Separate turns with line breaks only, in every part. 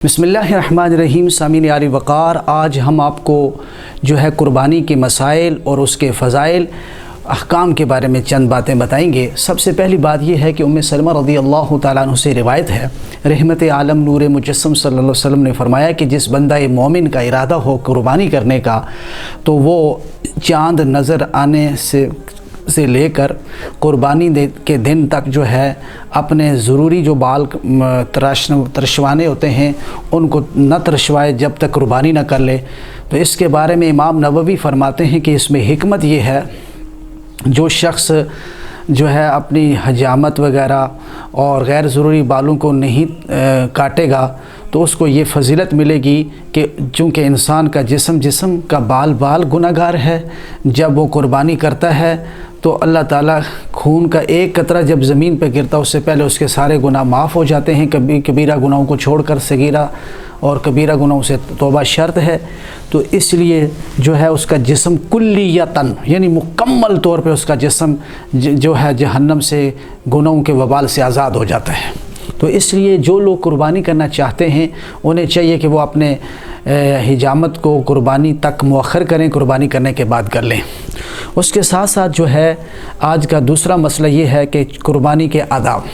बिस्मिल्लाहिर्रहमानिर्रहीम। सामीन यारी वक़ार, आज हम आपको जो है कुर्बानी के मसाइल और उसके फ़ज़ाइल अहकाम के बारे में चंद बातें बताएंगे। सबसे पहली बात यह है कि उम्मे सलमा रज़ियल्लाहु तआला अन्हा से रिवायत है, रहमत आलम नूर मुजस्सम सल्लल्लाहु अलैहि वसल्लम ने फरमाया कि जिस बंदा मोमिन का इरादा हो कुर्बानी करने का, तो वो चाँद नज़र आने से लेकर कुर्बानी के दिन तक जो है अपने ज़रूरी जो बाल तरशवाने होते हैं उनको न तरशवाए जब तक कुर्बानी न कर ले। तो इसके बारे में इमाम नववी फरमाते हैं कि इसमें हिकमत ये है, जो शख्स जो है अपनी हजामत वगैरह और गैर ज़रूरी बालों को नहीं काटेगा तो उसको ये फ़जीलत मिलेगी कि चूँकि इंसान का जिस्म का बाल गुनाहगार है, जब वो कुर्बानी करता है तो अल्लाह ताला खून का एक कतरा जब ज़मीन पर गिरता है उससे पहले उसके सारे गुनाह माफ़ हो जाते हैं। कबीरा गुनाहों को छोड़कर सगीरा और कबीरा गुनाहों से तौबा शर्त है। तो इसलिए जो है उसका जिस्म कुल्लियतन यानी मुकम्मल तौर पे उसका जिस्म जो है जहन्नम से गुनाहों के वबाल से आज़ाद हो जाता है। तो इसलिए जो लोग कुर्बानी करना चाहते हैं उन्हें चाहिए कि वो अपने हिजामत को कुर्बानी तक मुअख्खर करें, कुर्बानी करने के बाद कर लें। उसके साथ साथ जो है आज का दूसरा मसला ये है कि कुर्बानी के आदाब।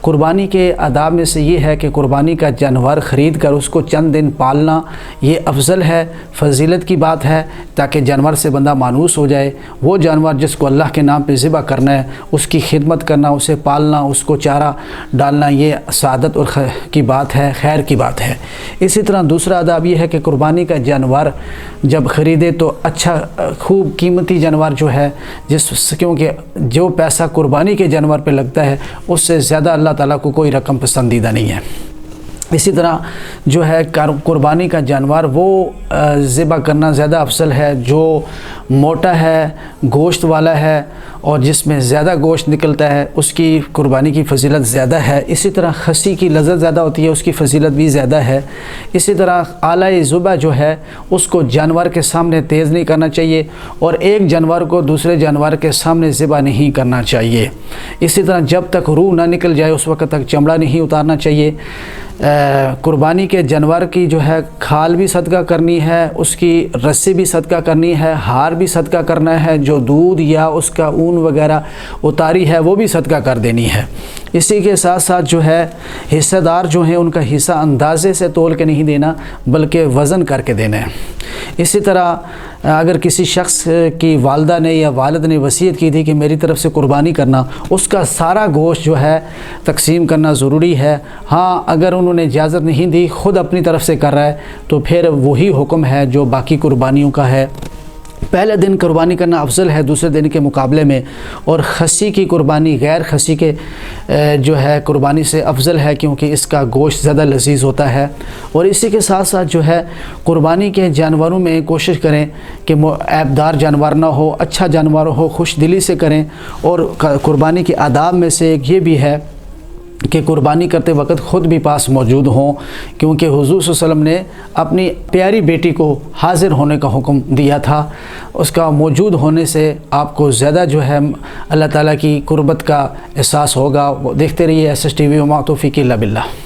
कुर्बानी के आदाब में से ये है कि कुर्बानी का जानवर ख़रीद कर उसको चंद दिन पालना ये अफजल है, फजीलत की बात है, ताकि जानवर से बंदा मानूस हो जाए। वो जानवर जिसको अल्लाह के नाम पे ज़िबा करना है उसकी खिदमत करना, उसे पालना, उसको चारा डालना, ये सादत और की बात है, खैर की बात है। इसी तरह दूसरा आदाब ये है कि कुर्बानी का जानवर जब ख़रीदे तो अच्छा खूब कीमती जानवर जो है क्योंकि जो पैसा कुर्बानी के जानवर पे लगता है उससे ज़्यादा अल्लाह ताला को कोई रकम पसंदीदा नहीं है। इसी तरह जो है कुर्बानी का जानवर वो ज़िबा करना ज़्यादा अफसल है जो मोटा है, गोश्त वाला है और जिसमें ज़्यादा गोश्त निकलता है, उसकी कुर्बानी की फ़जीलत ज़्यादा है। इसी तरह खसी की लज़्ज़त ज़्यादा होती है, उसकी फ़जीलत भी ज़्यादा है। इसी तरह आला ज़ुबा जो है उसको जानवर के सामने तेज़ नहीं करना चाहिए और एक जानवर को दूसरे जानवर के सामने ज़िबा नहीं करना चाहिए। इसी तरह जब तक रूह ना निकल जाए उस वक़्त तक चमड़ा नहीं उतारना चाहिए। कुर्बानी के जानवर की जो है खाल भी सदका करनी है, उसकी रस्सी भी सदका करनी है, हार भी सदका करना है, जो दूध या उसका ऊन वगैरह उतारी है वो भी सदका कर देनी है। इसी के साथ साथ जो है हिस्सेदार जो हैं उनका हिस्सा अंदाज़े से तोल के नहीं देना बल्कि वज़न करके देना है। इसी तरह अगर किसी शख्स की वालदा ने या वालिद ने वसीयत की थी कि मेरी तरफ़ से कुर्बानी करना, उसका सारा गोश्त जो है तकसीम करना ज़रूरी है। हाँ, अगर उन्होंने इजाज़त नहीं दी, ख़ुद अपनी तरफ़ से कर रहा है तो फिर वही हुक्म है जो बाकी कुर्बानियों का है। पहले दिन कुर्बानी करना अफजल है दूसरे दिन के मुकाबले में, और खसी की कुर्बानी गैर खसी के जो है कुर्बानी से अफजल है क्योंकि इसका गोश्त ज़्यादा लजीज होता है। और इसी के साथ साथ जो है कुर्बानी के जानवरों में कोशिश करें कि ऐबदार जानवर ना हो, अच्छा जानवर हो, खुश दिली से करें। और कुर्बानी के आदाब में से एक ये भी है कि कुर्बानी करते वक्त ख़ुद भी पास मौजूद हों, क्योंकि हुज़ूर सल्लल्लाहु अलैहि वसल्लम ने अपनी प्यारी बेटी को हाज़िर होने का हुक्म दिया था। उसका मौजूद होने से आपको ज़्यादा जो है अल्लाह ताला की कुर्बत का एहसास होगा। देखते रहिए SS TV। व मा तौफ़ीक़ी इल्ला बिल्लाह।